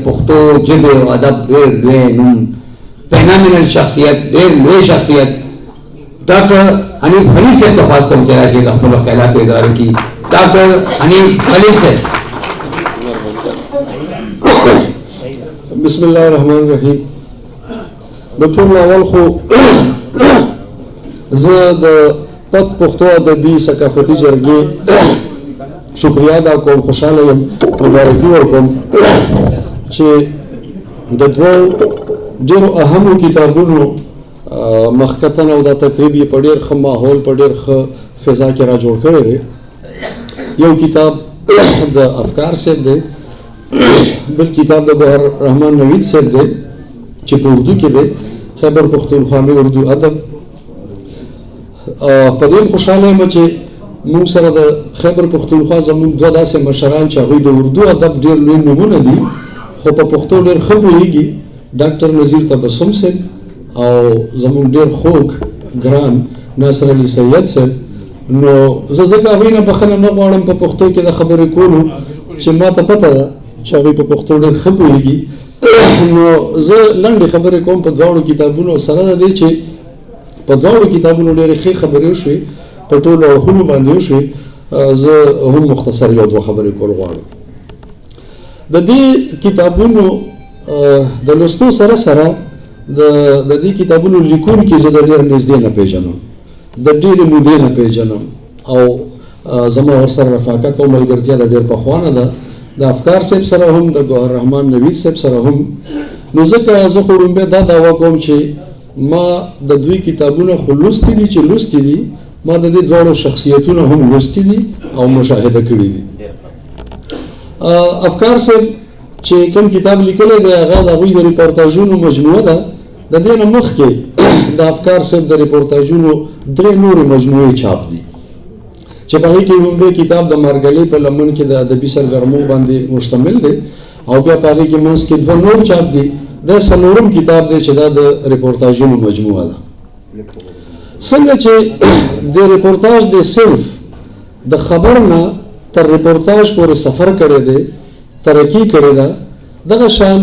پښتو ژبې او ادب ډېر لوی نوم فینامینل شخصیت ډېر لوی شخصیت ډاکټر حنیف خلیل صاحب ته خواست کوم چې راشي خپل خیالات اظهار کړي. ډاکټر حنیف خلیل صاحب. بسم الله الرحمن الرحیم. د ټول اول خو زه د پت پښتو ادبي ثقافتي جرګې شکریا ادا کوم، خوشحاله یم، مبارکي ورکوم چې د دوو ډېرو اهمو کتابونو مخکتن او دا تقریب یې په ډېر ښه ماحول په ډېر ښه فضا کې را جوړ کړی دی. یو کتاب د افکار صاحب دی، بل کتاب د ګوهر رحمان نوید صاحب دی چې په اردو کې دی، خیبر پښتونخوا مې اردو ادب. په دې خوشحاله یم چې موږ سره د خیبر پښتونخوا زموږ دوه داسې مشران چې هغوی د اردو ادب ډېر لوی نومونه دي خو په پښتو ډېر ښه پوهېږي، ډاکټر نذیر تبسم صاحب او زموږ ډېر خوږ ګران ناصر علي سید صاحب. نو زه ځکه هغوی نه بخښنه نه غواړم په پښتو کې د خبرې کولو چې ما ته پته ده چې هغوی په پښتو ډېر ښه پوهېږي. نو زه لنډې خبرې کوم په دواړو کتابونو سره د دې چې په دواړو کتابونو ډېرې ښې خبرې وشوې، په ټولو اړخونو باندې وشوې. زه هم مختصر یو دوه خبرې کول غواړم. د دې کتابونو د لوستو سره سره د دې کتابونو لیکونکي زه د ډېر نږدې نه پېژنم، د ډېرې مودې نه پېژنم او زما ورسره رفاقت او ملګرتیا د ډېر پخوانه ده، د افکار صاحب سره هم د ګوهر رحمان نوید صاحب سره هم. نو ځکه زه خو لومبی دا دعوه کوم چې ما د دوی کتابونه خو لوستي دي چې لوستي دي، ما د دې دواړو شخصیتونه هم لوستي دي او مشاهده کړي دي. افکار صاحب چې کوم کتاب لیکلی دی هغه د هغوی د ریپورتاژونو مجموعه ده. د دې نه مخکې د افکار صاحب د ریپورتاژونو 3 نورې مجموعې چاپ دي چې په هغې کې لومړی کتاب د مارګلۍ په لمن کې د ادبي سرګرمو باندې مشتمل دی او بیا په هغې کې منځ کې 2 نور چاپ دي. دا څلورم کتاب دی چې دا د ریپورتاژونو مجموعه ده. څنګه چې د ریپورتاژ د صرف د خبر نه تر ریپورتاژ پورې سفر کړی دی، ترقي کړې ده، دغه شان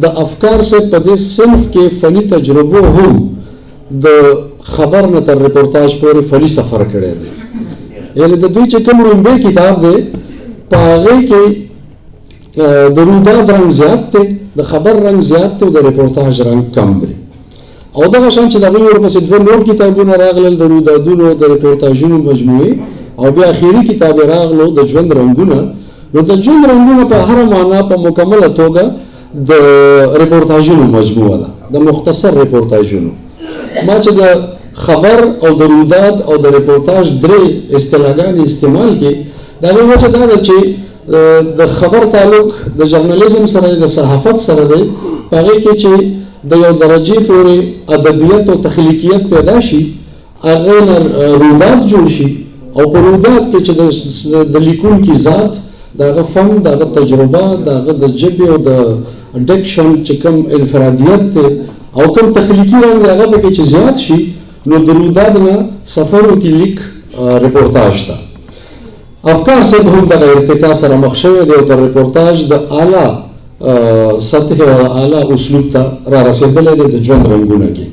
د افکار صاحب په دې صنف کې فني تجربو هم د خبر نه تر ریپورتاژ پورې فني سفر کړی دی. یعنې د دوی چې کوم لومبی کتاب دی په هغې کې د روداد رنګ زیات دی، د خبر رنګ زیات دی او د ریپورتاژ رنګ کم دی. او دغه شان چې د هغوی ورپسې 2 نور کتابونه راغلل د رودادونو د ریپورتاژونو مجموعې او بیا اخري کتاب یې راغلو د ژوند رنګونه. نو د ژوند رنګونه په هره معنا په مکمله توګه د ریپورتاژونو مجموعه ده، د مختصر ریپورتاژونو. ما چې د خبر او د روداد او د ریپورتاژ 3 اصطلاحګانې استعمال کړي، د هغې وجه دا ده چې د خبر تعلق د ژرنالیزم سره د صحافت سره دی، په هغې کې چې د یو درجې پورې ادبیت او تخلیقیت پیدا شي، هغې نه روداد جوړ شي او په روداد کې چې د لیکونکي ذات، د هغه فن، د هغه تجربه، د هغه د ژبې او د ډکشن چې کوم انفرادیت دی او کوم تخلیقي رنګ د هغه پکې چې زیات شي، نو د روداد نه سفر وکړي لیک ریپورتاژ ته. افکار صاحب هم دغه ارتقا سره مخ شوی دی او تر ریپورتاژ د اعلی سطح او اعلی اسلوب ته را رسېدلی دی د ژوند رنګونه کې.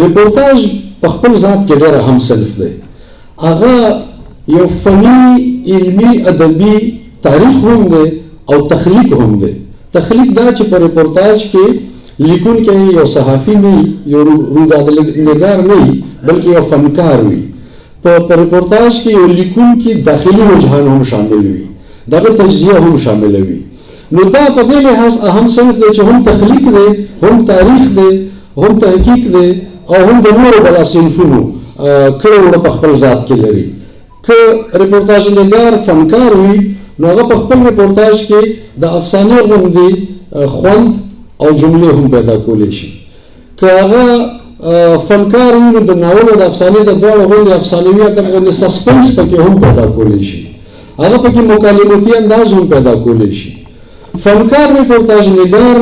ریپورتاژ په خپل ذات کې ډېر اهم صنف دی. هغه یو فني، علمي، ادبي تاریخ هم دی او تخلیق هم دی. تخلیق دا چې په ریپورتاژ کې لیکونکی یو صحافي نه وي، یو رودادنګار نه وي، بلکې یو فنکار وي. په ریپورتاژ کې یو لیکونکی داخلي رجحان هم شامل وي، دغه تجزیه هم شامله وي. نو دا په دې لحاظ اهم صنف دی چې هم تخلیق دی، هم تاریخ دی، هم تحقیق دی او هم د نورو بلا صنفونو کړه وړه په خپل ذات کې لري. که ریپورتاژ نګار فنکار وي نو هغه په خپل ریپورتاژ کې د افسانې غوندې خوند او جملې هم پیدا کولی شي. که هغه فنکار وي نو د ناول او د افسانې د دواړو غوندې افسانوي ادب غوندې سسپنس پکې هم پیدا کولی شي، هغه پکې مکالمتي انداز هم پیدا کولی شي. فنکار ریپورتاژ نګار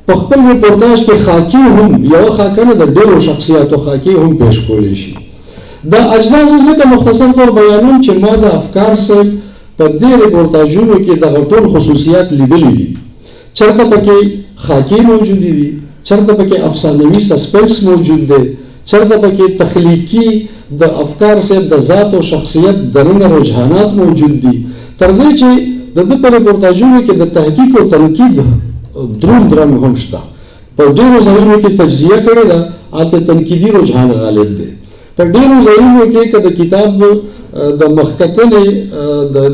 په خپل ریپورتاژ کې خاکی هم، یوه خاکه نه د ډېرو شخصیاتو خاکی هم پیش کولی شي. دا اجزا زه ځکه مختصر طور بیانوم چې ما د افکار صاحب په دې ریپورتاژونو کې دغه ټول خصوصیات لیدلي دي چرته پکې خاکی موجودی دي، چرته پکې افسانوي سسپنس موجود دی، چرته پکې تخلیقي د افکار سره د ذات او شخصیت دننه رجحانات موجود دي، تر دې چې د دې په ریپورتاژونو کې د تحقیق او تنقید دروند رنګ هم شته. په ډېرو ځایونو کې تجزیه کړې ده، هلته تنقیدي رجحان غالب دی. په ډېرو ځایونو کې که د کتاب د مخکتنې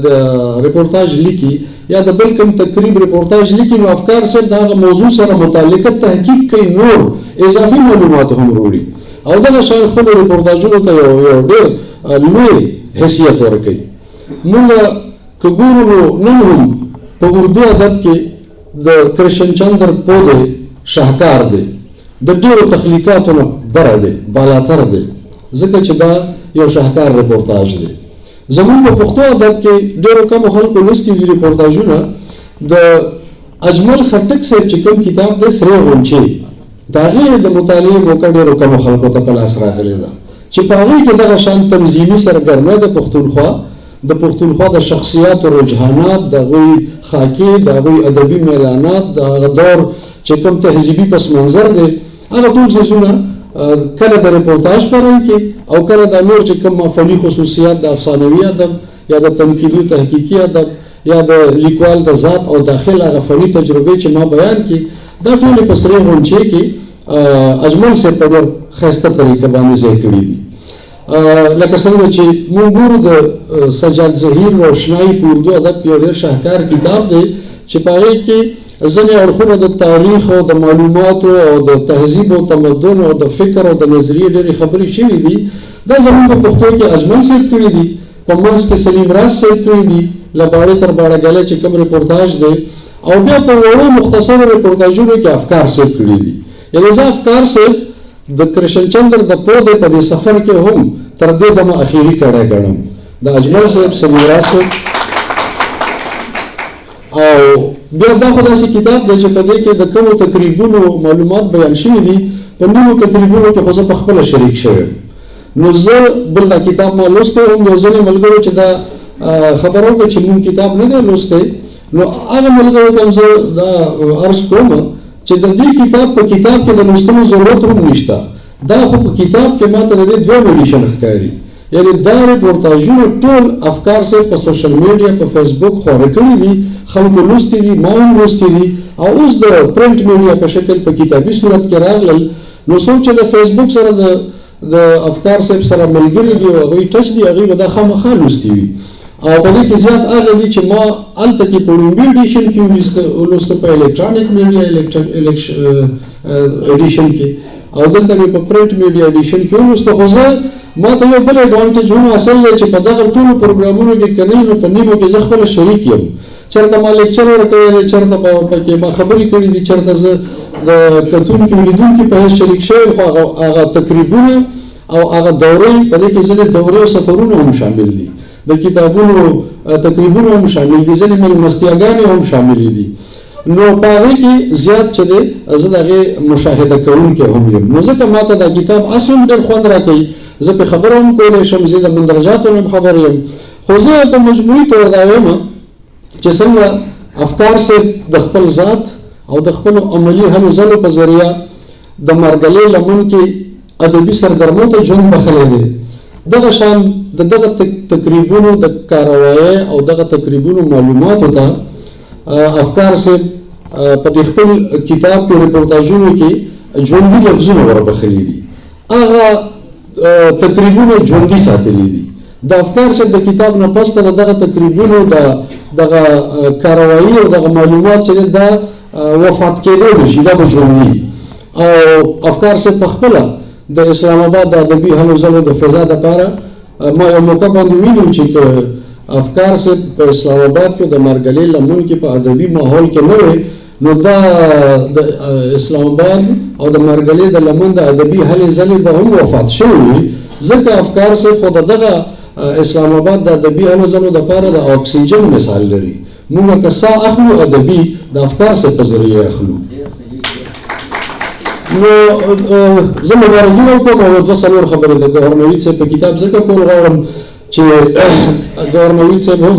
د ریپورتاژ لیکي یا د بل کوم تقریب ریپورتاژ لیکي، نو افکار صاحب د هغه موضوع سره متعلقه تحقیق کوي، نور اضافي معلومات هم وروړي او دغه شان خپلو ریپورتاژونو ته یو ډېر لوی حیثیت ورکوي. موږ که ګورو نو نن هم په اردو ادب کې د کرشن چندر پودې شاهکار دی، د ډېرو تخلیقاتو نه بره دی، بالاتر دی، ځکه چې دا یو شاهکار ریپورتاژ دی. زموږ په پښتو ادب کې ډېرو کمو خلکو لوستي دي ریپورتاژونه. د اجمل خټک صاحب چې کوم کتاب دی سرې غونچې، د هغې د مطالعې موقع ډېرو کمو خلکو ته په لاس راغلې ده، چې په هغې کې دغه شان تنظیمي سرګرمۍ د پښتونخوا د شخصیاتو رجحانات، د هغوی خاکې، د هغوی ادبي میلانات، د هغه دور چې کوم تهذیبي پس منظر دی، هغه ټول څیزونه کله د ریپورتاژ په رنګ کې او کله د نور چې کوم فني خصوصیات د افسانوي ادب یا د تنقیدي تحقیقي ادب یا د لیکوال د ذات او داخل هغه فني تجربې چې ما بیان کړي، دا ټولې په سرې غونچې کې اجمل صاحب په ډېر ښایسته طریقه باندې ځای کړي دي. لکه څنګه چې موږ ګورو د سجاد ظهیر روشنایي په اردو ادب کې یو ډېر شاهکار کتاب دی چې په هغې کې ځینې اړخونه د تاریخ او د معلوماتو او د تهذیب او تمدن او د فکر او د نظریې ډېرې خبرې شوي دي. دا زموږ په پښتو کې اجمل صاحب کړي دي، په منځ کې سلیم راز صاحب کړي دي، له باړې تر باړهګلې چې کوم ریپورتاژ دی، او بیا په وړو مختصرو ریپورتاژونو کې افکار صاحب کړي دي. یعنې زه افکار صاحب د کرشن چندر د پودې په دې سفر کې هم تر دې دمه اخري کړی ګڼم. د اجمل صاحب، سلیم راز صاحب او بیا دا خو داسې کتاب دی چې په دې کې د کومو تقریبونو معلومات بیان شوي دي. په نورو تقریبونو کې خو زه پخپله شریک شوی نو زه بل دا کتاب ما لوستی هم. د ځینې ملګرو چې دا خبره وکړه چې موږ کتاب نه دی لوستی، نو هغه ملګرو ته هم زه دا عرض کوم چې د دې کتاب په کتاب کې د لوستلو ضرورت هم نشته. دا خو په کتاب کې ماته د دې دویم ایډیشن ښکاري. یعنې دا ریپورتاژونه ټول افکار صاحب په سوشل میډیا په فیسبوک خپاره کړي دي، خلکو لوستي دي، ما هم لوستي دي، او اوس د پرنټ میډیا په شکل په کتابي صورت کې راغلل. نو څوک چې د فیسبوک سره د افکار صاحب سره ملګري دي او هغوی ټچ دي، هغوی به دا خامخا لوستي وي. او په دې کې زیات هغه دي چې ما هلته کې په لومړي ایډیشن کې ولوسته، په الکترانیک میډیا ایډیشن کې، او دلته مې په پرنټ میډیا ایډیشن کې ولوسته. خو زه ما ته یو بل اډوانټیج هم حاصل دی چې په دغه ټولو پروګرامونو کې که نه نو په نیمو کې زه خپله شریک یم. چېرته ما لیکچر ورکوی دی، چېرته پکې ما خبرې کړي دي، چېرته زه د کتونکي ولیدونکي په حیث شریک شوی یم. خو هغه تقریبونه او هغه دورې، په دې کې ځینې دورې او سفرونه هم شامل دي، د کتابونو تقریبونه هم شامل دي، ځینې مېلمستیاګانې هم شاملې دي. نو په هغې کې زیات چې دی زه د هغې مشاهده کوونکی هم یم. نو ځکه ما ته دا کتاب اصل هم ډېر خوند راکوي، زه پې خبره هم کولی شم، زه د مندرجاتو هم خبر یم. خو زه په مجموعي طور دا وایم چې څنګه افکار صاحب د خپل ذات او د خپلو عملي هلو ځلو په ذریعه د مرګلۍ لمن کې ادبي سرګرمو ته ژوند بخلی دی، دغه شان د دغه تقریبونو د کاروایۍ او دغه تقریبونو معلوماتو ته افکار صاحب په دې خپل کتاب کې ریپورتاژونو کې ژوندي لفظونه وربخلي دي، هغه تقریبونه ژوندي ساتلي دي. د افکار صاحب د کتاب نه پس ته دغه تقریبونو دغه کاروایي او دغه معلومات چې دا وفات کېدی نشي، دا به ژوندي. او افکار صاحب په خپله د اسلام آباد د ادبي هلو ځلو د فضا دپاره ما یو موقع باندې ویلو چې که افکار صاحب په اسلام آباد کې د مرګلۍ لمن کې په ادبي ماحول کې نه وی، نو دا د اسلام آباد او د مرګلۍ د لمن د ادبي هلې ځلې به هم وفات شوي وي، ځکه افکار صاحب خو د دغه اسلام آباد د ادبي هلو ځلو دپاره د اکسیجن مثال لري. موږ که ساه اخلو ادبي د افکار صاحب په ذریعه اخلو. نو زه مبارکي وکړم او دوه څلور خبرې د ګوهر نوید صاحب په کتاب ځکه کول غواړم چې ګوهر نوید صاحب هم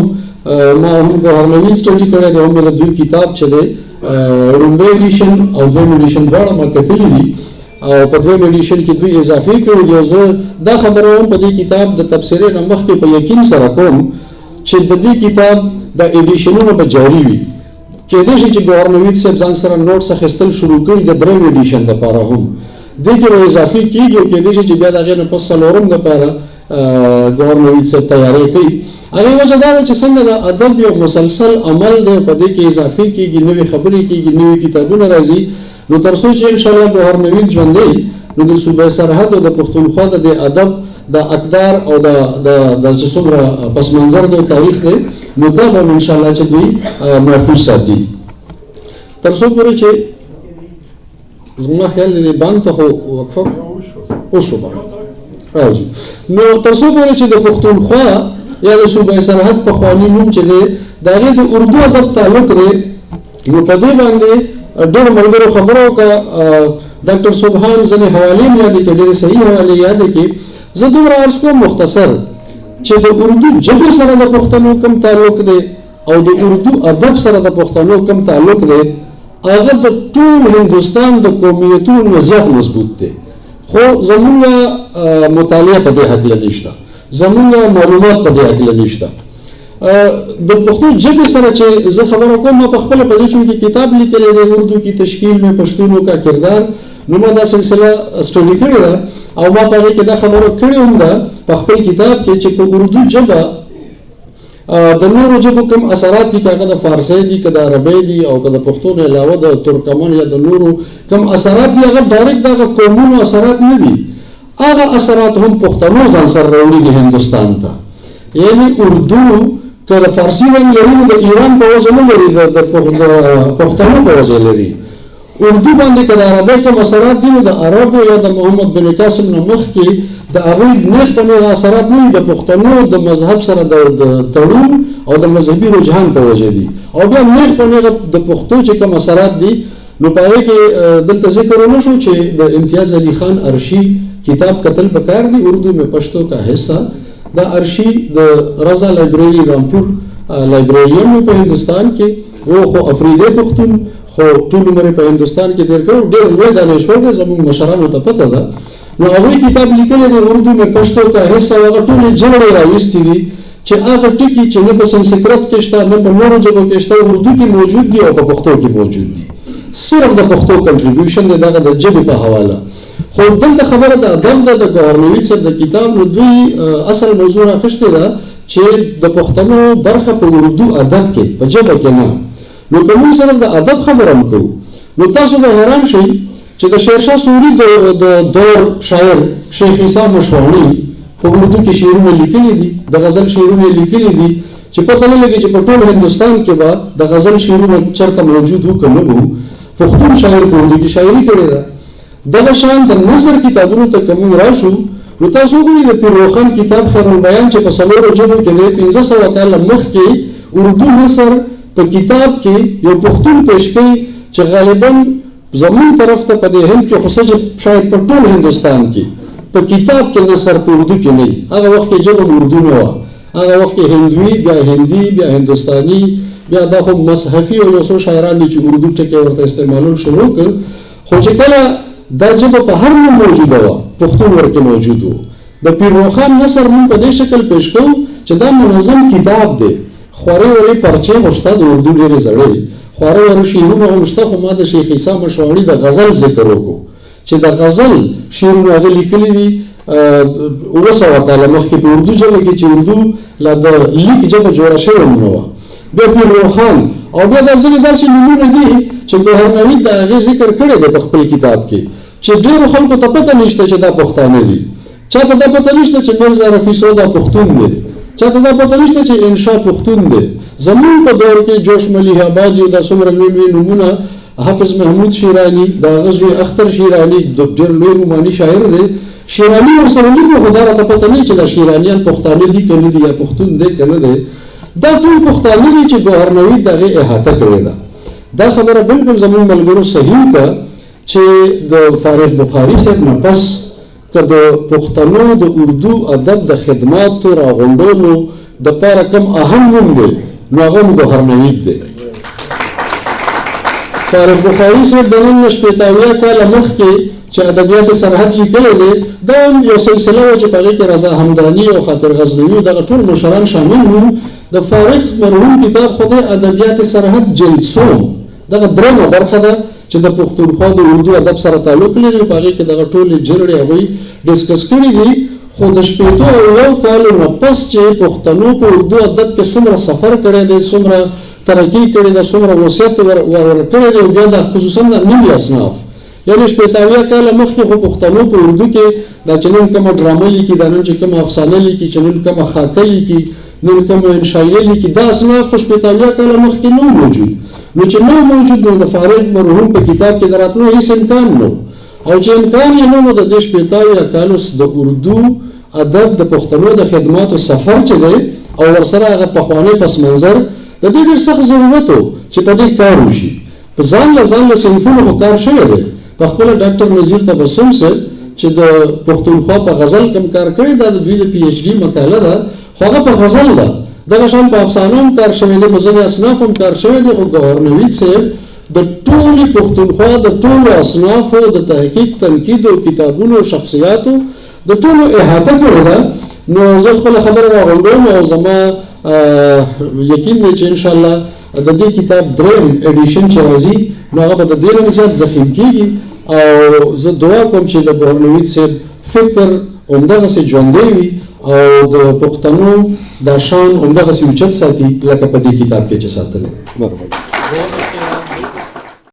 ما هم ګوهر نوید سټډي کړی دی، هم د دوی کتاب چې دی لومړی ایډیشن او دویم ایډیشن دواړه ما کتلي دي او په دویم ایډیشن کې دوی اضافه کړي دي. زه دا خبره هم په دې کتاب د تبصرې نه مخکې په یقین سره کوم چې د دې کتاب د ایډیشنونو به جاري وي. کېدای شي چې ګورنویت صاحب ځان سره نوټس اخیستل شروع کړي د دریم ایډیشن دپاره هم دې کې به اضافه کېږي او کېدای شي چې بیا د هغې نه پس څلورم دپاره ګورنویت صاحب تیاری کوي. هغې وجه دا ده چې څنګه د ادب یو مسلسل عمل دی، په دې کې اضافه کېږي، نوې خبرې کېږي، نوې کتابونه راځي. نو تر څو چې انشاءالله ګورنویت ژوندی نو د صوبه سرحد او د پښتونخوا د ادب د اقدار او د چې څومره پس منظر د تاریخ دی نو دا به انشاءالله چې دوی محفوظ ساتي. تر څو پورې چې زما خیال دی بانک ته خو وقفه وشو راځي. نو تر څو پورې چې د پښتونخوا یا د صوبه سرحد پخواني نوم چې دی د هغې د اردو ادب تعلق دی نو په دې باندې ډېرو ملګرو خبرو وکړه. ډاکټر سبحان ځینې حوالې مې یادې کړې، ډېرې صحیح حوالې یادې کړې. زه دومره عرض کوم مختصر چې د اردو ژبې سره د پښتنو کوم تعلق دی او د اردو ادب سره د پښتنو کوم تعلق دی هغه د ټول هندوستان د قومیتونو نه زیات مضبوط دی. خو زمونږ مطالعه په دې هکله نشته، زمونږ معلومات په دې هکله نشته. د پښتو ژبې سره چې زه خبره کوم ما په خپله په دې چونکې کتاب لیکلی دی اردو کی تشکیل میں پښتونو کا کردار، نو ما دا سلسله سټډي کړې ده او ما په هغې کې دا خبره کړې هم ده په خپل کتاب کې چې په اردو ژبه د نورو ژبو کوم اثرات دي، که هغه د فارسۍ دي، که د عربۍ دي او که د پښتو نه علاوه د ترکمن یا د نورو کوم اثرات دي هغه ډایرکټ د هغه قومونو اثرات نه دي، هغه اثرات هم پښتنو ځان سره راوړي دي هندوستان ته. یعنی اردو که د فارسي رنګ لري نو د ایران په وجه نه لري، د پښتنو په وجه لري. اردو باندې که د عربۍ کوم اثرات دي نو د عربو یا د محمد بن قاسم نه مخکې د هغوی نیغ په نیغ اثرات نه دي، د پښتنو د مذهب سره د تړون او د مذهبي رجحان په وجه دي. او بیا نیغ په نیغ د پښتو چې کوم اثرات دي نو په هغې کې دلته ذکر ونه شو چې د امتیاز علی خان ارشي کتاب کتل پکار دي اردو میں پشتو کا حصہ. دا ارشي د رضا لایبرری رامپور لایبرریان په هندوستان کې و خو افریدی پښتون خو ټول عمر په هندوستان کې تیر کړو، ډېر لوی دانشور دی، زموږ مشرانو ته پته ده. نو هغوی کتاب لیکلی دی اردو میں پشتو کا حصہ، هغه ټولې جوړې راویستې دي چې هغه ټکي چې نه په سنسکرت کې شته نه په نورو ژبو کې شته اردو کې موجود دي او په پښتو کې موجود دي. صرف د پښتو کنټریبیوشن دی دغه د ژبې په حواله. خو دلته خبره د ادب ده د ګورنویت صاحب د کتاب نو دوی اصل موضوع راخیستې ده چې د پښتنو برخه په اردو ادب کې په ژبه کې نه. نو که موږ صرف د ادب خبره هم کوو نو تاسو به حیران شئ چې د شیرشاه سوري د دور شاعر شیخ عیسی مشواڼي په اردو کې شعرونه لیکلي دي، د غزل شعرونه لیکلي دي چې پته نه لګي چې په ټول هندوستان کې به د غزل شعرونه چېرته موجود وو که نه وو. پښتون شاعر په اردو کې شاعري کړې ده. دغه شان د نثر کتابونو ته که موږ راشو نو تاسو وګورئ د پیر روښان کتاب خیر البیان چې په څلورو ژبو کې دی 1500 کاله مخکې اردو نثر په کتاب کې یو پښتون پیش کوي چې غالبا زمون طرف ته په دې هند کې خو شاید په ټول هندوستان کې په کتاب کې نثر په اردو کې نه وي. هغه وخت کې ژبه اردو نه وه، هغه وخت کې هندوي بیا هندي بیا هندوستاني بیا دا خو مصحفي او یو څو شاعران دي چې اردو ټکي ورته استعمالول شروع کړ. خو چې کله دا ژبه په هر نوم موجوده وه پښتون ورکې موجود و. د پیر روښان نثر موږ په دې شکل پیش کوو چې دا منظم کتاب دی. خوارې ورې پرچې هم شته د اردو ډېرې زړې، خوارې ورې شعرونه هم شته. خو ما د شیخ عیسی مشواڼي د غزل ذکر وکړو چې د غزل شعرونه هغه لیکلي دي 900 کاله مخکې په اردو ژبه کې چې اردو لا د لیک ژبه جوړه شوې نه وه. بیا پیر روښان او بیا دا ځینې داسې نومونه دي چې ګوهرنوید د هغې ذکر کړی دی په خپل کتاب کې چې ډېرو خلکو ته پته نشته چې دا پښتانه دي. چاته دا پته نشته چې میرزا رفیع صودا پښتون دی، چاته دا پته نشته چې انشا پښتون دی. زموږ په دور کې جوش ملیح آباد یو دا څومره لوی لوی نومونه، حافظ محمود شیراني، د هغه زوی اختر شیراني ډېر لوی روماني شاعر دی. شیراني ورسره لیکو خو دا راته پته نه چې دا شیرانیان پښتانه دي که نه دي یا پښتون دی که نه دی. دا ټول پښتانه دي چې ګوهرنوید د هغې احاطه کړې ده. دا خبره بلکل زموږ ملګرو صحیح ده چې د فارغ بخاري صاحب نه پس که د پښتنو د اردو ادب د خدماتو راغونډولو دپاره کوم اهم نوم دی نو هغه ګوهرنوید دی. فارغ بخاري صاحب د 1980 کاله مخکې چې ادبیات سرحد لیکلی دی دا هم یو سلسله وه چې په هغې کې رضا همداني او خاطر غزنوي دغه ټول مشران شامل وو. د فارغ مرحوم کتاب خو دی ادبیات سرحد جلد څوم دغه درېیمه برخه ده چې د پښتونخوا د اردو ادب سره تعلق لري. په هغې کې دغه ټولې جرړې هغوی ډسکس کړي دي. خو د 81 کالو نه پس چې پښتنو په اردو ادب کې څومره سفر کړی دی، څومره ترقي کړې ده، څومره وصیت ورکړی دی، بیا د خصوصا د نوي اصناف یعنې 80 کاله مخکې خو پښتنو په اردو کې دا چې نن کومه ډرامه لیکي، دا نن چې کومه افسانه لیکي، چې نن کومه خاکه لیکي، نن کومه انشائیه لیکي، دا اصناف خو 80 کاله مخکې نه موجود. نو چې نه موجود نو د فارغ مرحوم په کتاب کې د راتلو هېڅ امکان نه او چې امکان یې نه و د دې 80 کالو د اردو ادب د پښتنو د خدماتو سفر چې دی او ورسره هغه پخوانی پس منظر د دې ډېر سخت ضرورت و چې په دې کار وشي. په ځان له صنفونو خو کار شوی دی. په خپله ډاکټر نظیر تبسم صاحب چې د پښتونخوا په غزل کم کار کړی دا د دوی د پی ایچ ډي مقاله ده خو هغه په غزل ده. دغه شان په افسانو هم کار شوی دی، په ځینې اصناف هم کار شوی دی. خو ګوهر نوید صاحب د ټولې پښتونخوا د ټولو اصنافو د تحقیق تنقید او کتابونو او شخصیاتو د ټولو احاطه کړې ده. نو زه خپله خبره راغونډوم او زما یقین دی چې انشاءالله د دې کتاب درېیم ایډیشن چې راځي نو هغه به د دې نه زیات ضخیم کېږي او زه دعا کوم چې د ګوهر نوید صاحب فکر همدغسې ژوندی وي او د پښتنو دا شان همدغسې اوچت ساتي لکه په دې کتاب کې چې ساتلی.